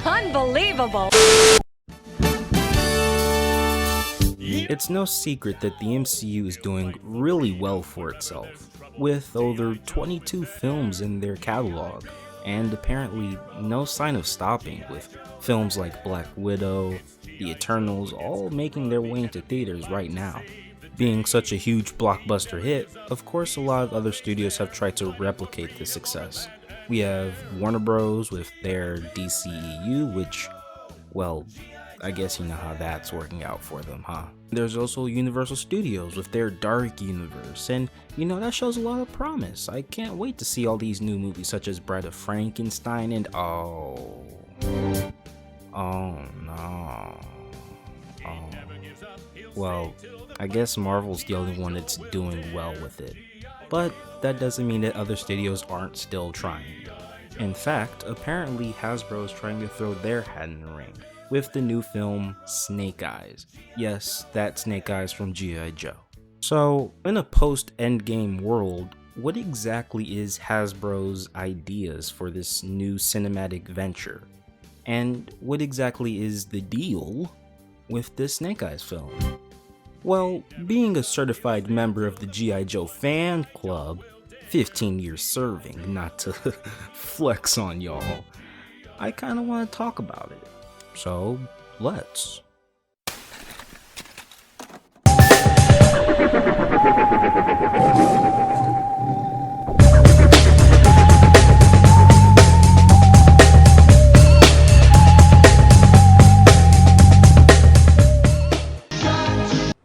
Unbelievable. It's no secret that the MCU is doing really well for itself, with over 22 films in their catalog, and apparently no sign of stopping, with films like Black Widow, The Eternals all making their way into theaters right now. Being such a huge blockbuster hit, of course a lot of other studios have tried to replicate this success. We have Warner Bros. With their DCEU, which, well, I guess you know how that's working out for them, huh? There's also Universal Studios with their Dark Universe, and you know, that shows a lot of promise. I can't wait to see all these new movies such as Bride of Frankenstein and oh no. Well, I guess Marvel's the only one that's doing well with it. But that doesn't mean that other studios aren't still trying. In fact, apparently Hasbro is trying to throw their hat in the ring with the new film Snake Eyes. Yes, that Snake Eyes from G.I. Joe. So, in a post-Endgame world, what exactly is Hasbro's ideas for this new cinematic venture? And what exactly is the deal with this Snake Eyes film? Well, being a certified member of the G.I. Joe fan club, 15 years serving, not to flex on y'all, I kinda wanna talk about it. So, let's.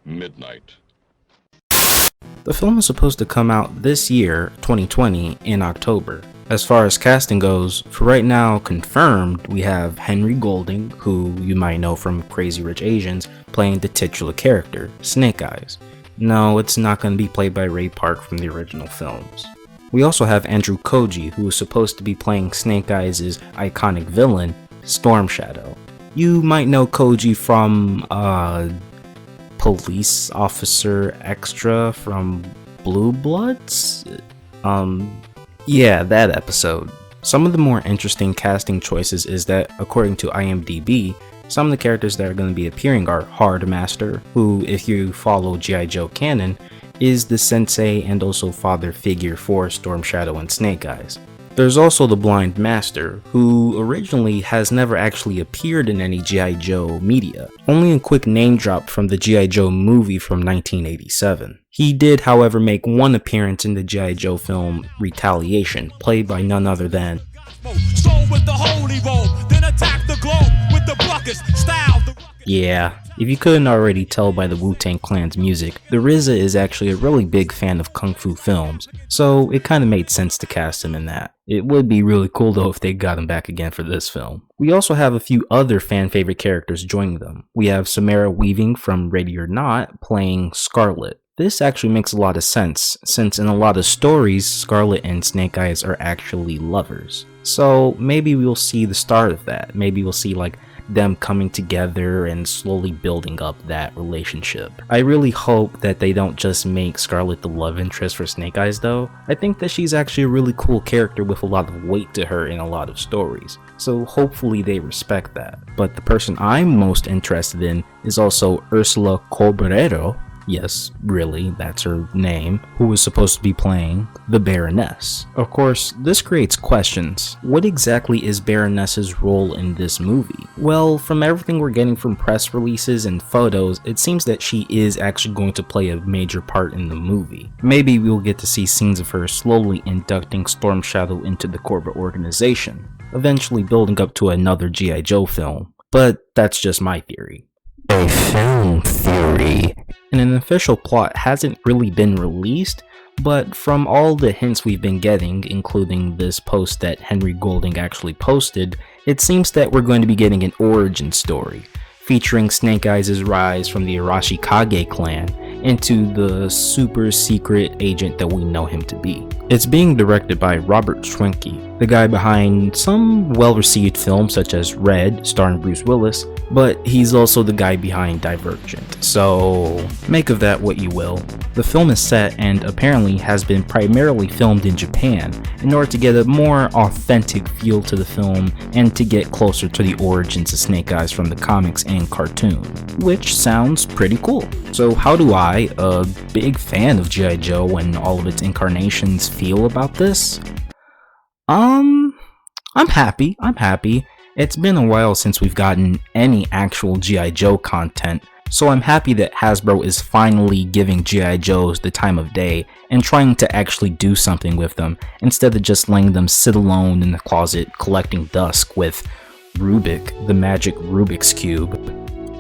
Mid-Nyte. The film is supposed to come out this year, 2020, in October. As far as casting goes, for right now confirmed, we have Henry Golding, who you might know from Crazy Rich Asians, playing the titular character, Snake Eyes. No, it's not going to be played by Ray Park from the original films. We also have Andrew Koji, who is supposed to be playing Snake Eyes' iconic villain, Storm Shadow. You might know Koji from, Police Officer Extra from Blue Bloods? Yeah, that episode. Some of the more interesting casting choices is that, according to IMDb, some of the characters that are going to be appearing are Hardmaster, who, if you follow G.I. Joe canon, is the sensei and also father figure for Storm Shadow and Snake Eyes. There's also the Blind Master, who originally has never actually appeared in any G.I. Joe media, only a quick name drop from the G.I. Joe movie from 1987. He did, however, make one appearance in the G.I. Joe film Retaliation, played by none other than yeah, if you couldn't already tell by the Wu-Tang Clan's music, the RZA is actually a really big fan of kung fu films, so it kinda made sense to cast him in that. It would be really cool though if they got him back again for this film. We also have a few other fan favorite characters joining them. We have Samara Weaving from Ready or Not playing Scarlet. This actually makes a lot of sense, since in a lot of stories, Scarlet and Snake Eyes are actually lovers. So maybe we'll see the start of that. Maybe we'll see like them coming together and slowly building up that relationship. I really hope that they don't just make Scarlet the love interest for Snake Eyes though. I think that she's actually a really cool character with a lot of weight to her in a lot of stories. So hopefully they respect that. But the person I'm most interested in is also Ursula Colberero. Yes, really, that's her name, who is supposed to be playing the Baroness. Of course, this creates questions. What exactly is Baroness's role in this movie? Well, from everything we're getting from press releases and photos, it seems that she is actually going to play a major part in the movie. Maybe we'll get to see scenes of her slowly inducting Storm Shadow into the corporate organization, eventually building up to another G.I. Joe film. But that's just my theory. A film theory. And an official plot hasn't really been released, but from all the hints we've been getting, including this post that Henry Golding actually posted, it seems that we're going to be getting an origin story, featuring Snake Eyes' rise from the Arashikage clan into the super secret agent that we know him to be. It's being directed by Robert Schwenke, the guy behind some well-received films such as Red, starring Bruce Willis, but he's also the guy behind Divergent, so make of that what you will. The film is set and apparently has been primarily filmed in Japan in order to get a more authentic feel to the film and to get closer to the origins of Snake Eyes from the comics and cartoon, which sounds pretty cool. So how do I, a big fan of G.I. Joe and all of its incarnations, feel about this? I'm happy. It's been a while since we've gotten any actual G.I. Joe content, so I'm happy that Hasbro is finally giving G.I. Joes the time of day and trying to actually do something with them instead of just letting them sit alone in the closet collecting dust with Rubik, the magic Rubik's Cube.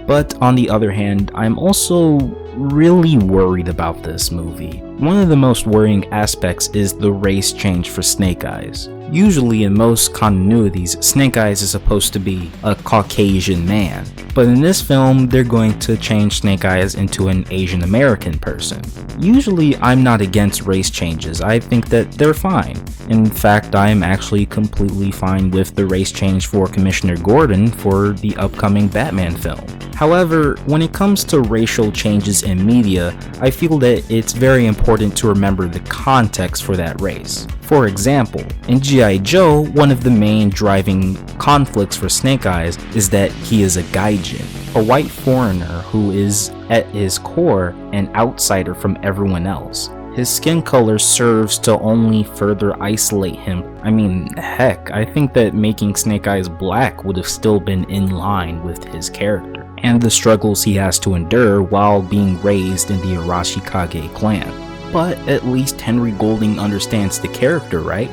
But on the other hand, I'm also really worried about this movie. One of the most worrying aspects is the race change for Snake Eyes. Usually in most continuities, Snake Eyes is supposed to be a Caucasian man, but in this film, they're going to change Snake Eyes into an Asian American person. Usually, I'm not against race changes, I think that they're fine. In fact, I am actually completely fine with the race change for Commissioner Gordon for the upcoming Batman film. However, when it comes to racial changes in media, I feel that it's very important to remember the context for that race. For example, in G.I. Joe, one of the main driving conflicts for Snake Eyes is that he is a gaijin, a white foreigner who is, at his core, an outsider from everyone else. His skin color serves to only further isolate him. I mean, heck, I think that making Snake Eyes black would have still been in line with his character, and the struggles he has to endure while being raised in the Arashikage clan. But at least Henry Golding understands the character, right?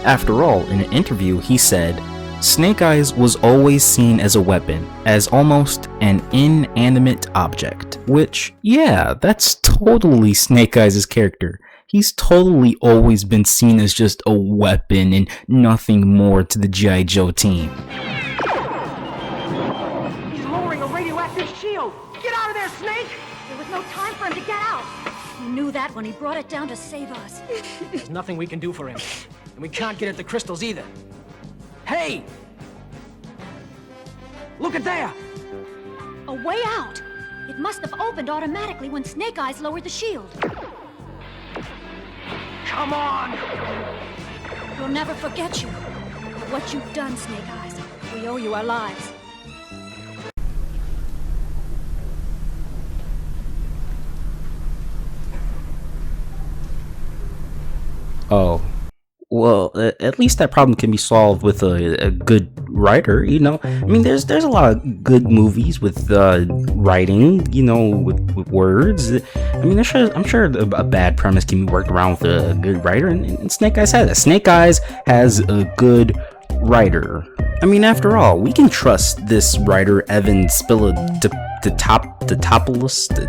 After all, in an interview he said, Snake Eyes was always seen as a weapon, as almost an inanimate object. Which, yeah, that's totally Snake Eyes' character. He's totally always been seen as just a weapon and nothing more to the G.I. Joe team. He's lowering a radioactive shield! Get out of there, Snake! There was no time for him to get out. He knew that when he brought it down to save us. There's nothing we can do for him. And we can't get at the crystals either. Hey! Look at there! A way out! It must have opened automatically when Snake Eyes lowered the shield. Come on! We'll never forget you. For what you've done, Snake Eyes. We owe you our lives. Oh, well, at least that problem can be solved with a good writer, you know? I mean, there's a lot of good movies with writing, you know, with words. I mean, I'm sure a bad premise can be worked around with a good writer, and Snake Eyes has it. Snake Eyes has a good writer. I mean, after all, we can trust this writer, Evan Spilotopoulos,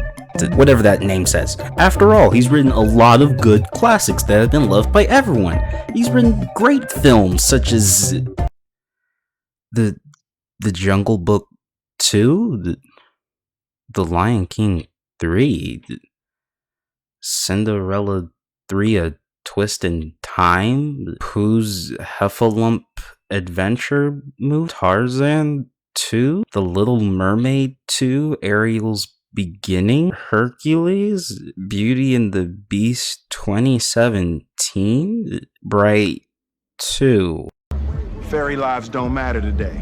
whatever that name says. After all, he's written a lot of good classics that have been loved by everyone. He's written great films such as The Jungle Book 2, The Lion King 3, Cinderella 3, A Twist in Time, Pooh's Heffalump Adventure movie, Tarzan 2, The Little Mermaid 2, Ariel's Beginning, Hercules, Beauty and the Beast 2017, Bright 2. Fairy lives don't matter today.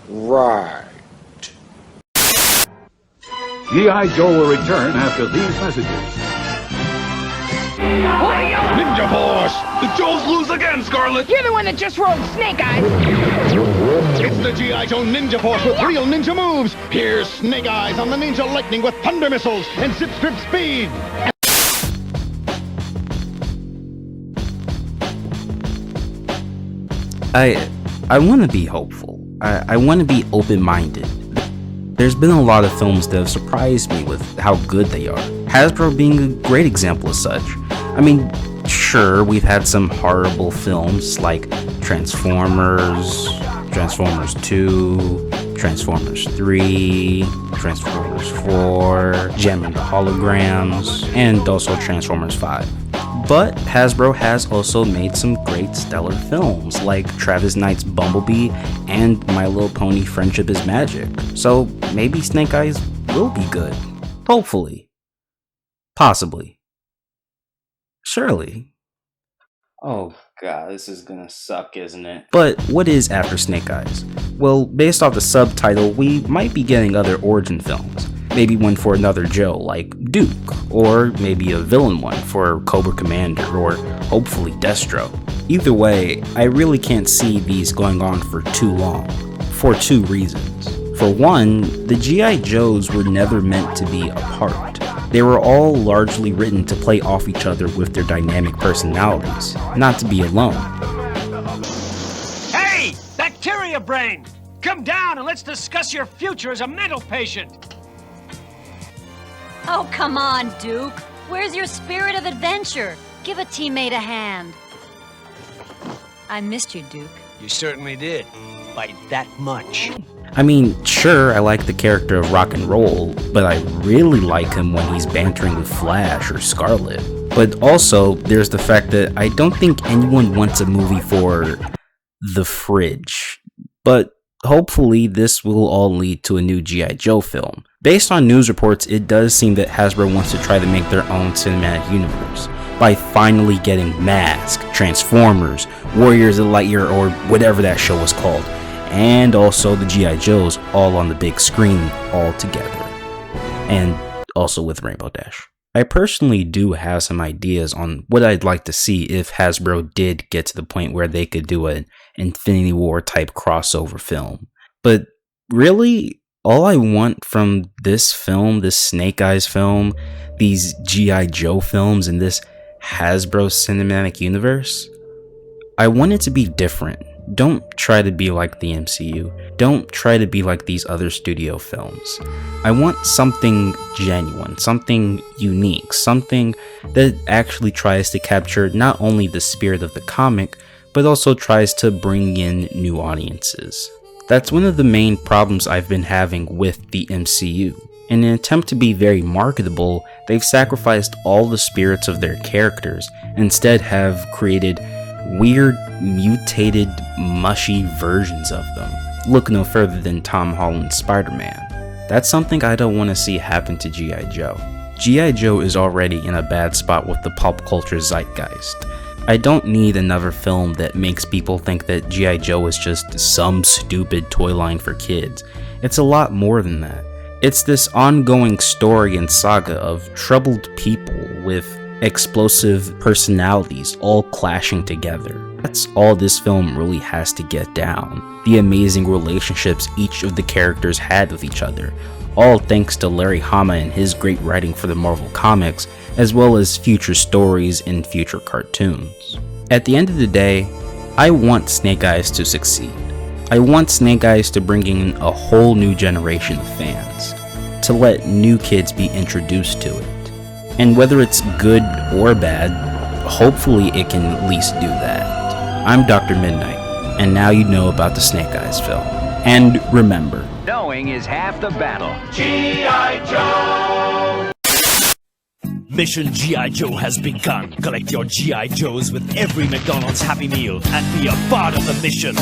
Right. G.I. Joe will return after these messages. Ninja Force! The Joes lose again, Scarlet! You're the one that just rolled Snake Eyes. It's the G.I. Joe Ninja Force with real ninja moves! Here's Snake Eyes on the Ninja Lightning with thunder missiles and zip strip speed! I want to be hopeful. I want to be open-minded. There's been a lot of films that have surprised me with how good they are. Hasbro being a great example of such. I mean, sure, we've had some horrible films like Transformers 2, Transformers 3, Transformers 4, Gem and the Holograms, and also Transformers 5. But Hasbro has also made some great stellar films like Travis Knight's Bumblebee and My Little Pony Friendship is Magic. So maybe Snake Eyes will be good. Hopefully. Possibly. Surely. Oh god, this is gonna suck, isn't it? But what is after Snake Eyes? Well, based off the subtitle, we might be getting other origin films. Maybe one for another Joe, like Duke, or maybe a villain one for Cobra Commander, or hopefully Destro. Either way, I really can't see these going on for too long, for two reasons. For one, the G.I. Joes were never meant to be apart. They were all largely written to play off each other with their dynamic personalities, not to be alone. Hey, bacteria brain! Come down and let's discuss your future as a mental patient. Oh, come on, Duke. Where's your spirit of adventure? Give a teammate a hand. I missed you, Duke. You certainly did. By that much. I mean, sure, I like the character of Rock and Roll, but I really like him when he's bantering with Flash or Scarlet. But also, there's the fact that I don't think anyone wants a movie for the fridge. But hopefully this will all lead to a new G.I. Joe film. Based on news reports, it does seem that Hasbro wants to try to make their own cinematic universe by finally getting Mask, Transformers, Warriors of Light Year, or whatever that show was called, and also the G.I. Joes all on the big screen all together. And also with Rainbow Dash. I personally do have some ideas on what I'd like to see if Hasbro did get to the point where they could do an Infinity War type crossover film. But really, all I want from this film, this Snake Eyes film, these G.I. Joe films, and this Hasbro cinematic universe, I want it to be different. Don't try to be like the MCU. Don't try to be like these other studio films. I want something genuine, something unique, something that actually tries to capture not only the spirit of the comic, but also tries to bring in new audiences. That's one of the main problems I've been having with the MCU. In an attempt to be very marketable, they've sacrificed all the spirits of their characters, and instead have created weird, mutated, mushy versions of them. Look no further than Tom Holland's Spider-Man. That's something I don't want to see happen to G.I. Joe. G.I. Joe is already in a bad spot with the pop culture zeitgeist. I don't need another film that makes people think that G.I. Joe is just some stupid toy line for kids. It's a lot more than that. It's this ongoing story and saga of troubled people with explosive personalities all clashing together. That's all this film really has to get down. The amazing relationships each of the characters had with each other, all thanks to Larry Hama and his great writing for the Marvel Comics, as well as future stories and future cartoons. At the end of the day, I want Snake Eyes to succeed. I want Snake Eyes to bring in a whole new generation of fans, to let new kids be introduced to it. And whether it's good or bad, hopefully it can at least do that. I'm Dr. Mid-Nyte, and now you know about the Snake Eyes film. And remember, Knowing is half the battle. G.I. Joe! Mission G.I. Joe has begun. Collect your G.I. Joes with every McDonald's Happy Meal and be a part of the mission.